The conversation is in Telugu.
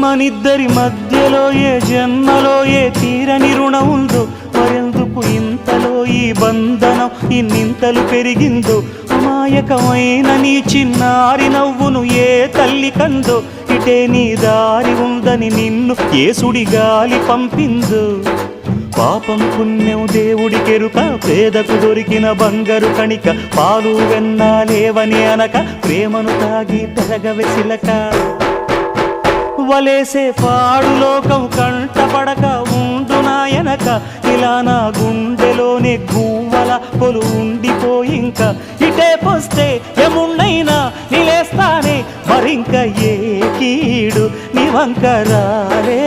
మనిద్దరి మధ్యలో ఏ జన్మలో ఏ తీరని రుణం ఉందో, మరెందుకు ఇంతలో ఈ బంధనం ఇన్నింతలు పెరిగిందో. అమాయకమైన నీ చిన్నారి నవ్వును ఏ తల్లి కందో, ఇటే నీ దారి ఉందని నిన్ను ఏ సుడి గాలి పంపిందో. పాపం పుణ్యం దేవుడికెరుక, పేదకు దొరికిన బంగారు కణిక, పాలు వెన్నాలేవని అనక ప్రేమను తాగి తెరగవెసిలక. వలేసే పాడు లోకం కంటపడక ఉండు నాయనక, ఇలా నా గుండెలోనే గువ్వల కొలు ఉండిపోయింక. ఇటే పోస్తే ఎమున్నైనా నిలేస్తానే, మరింక ఏ కీడు నీ వంక రాలే.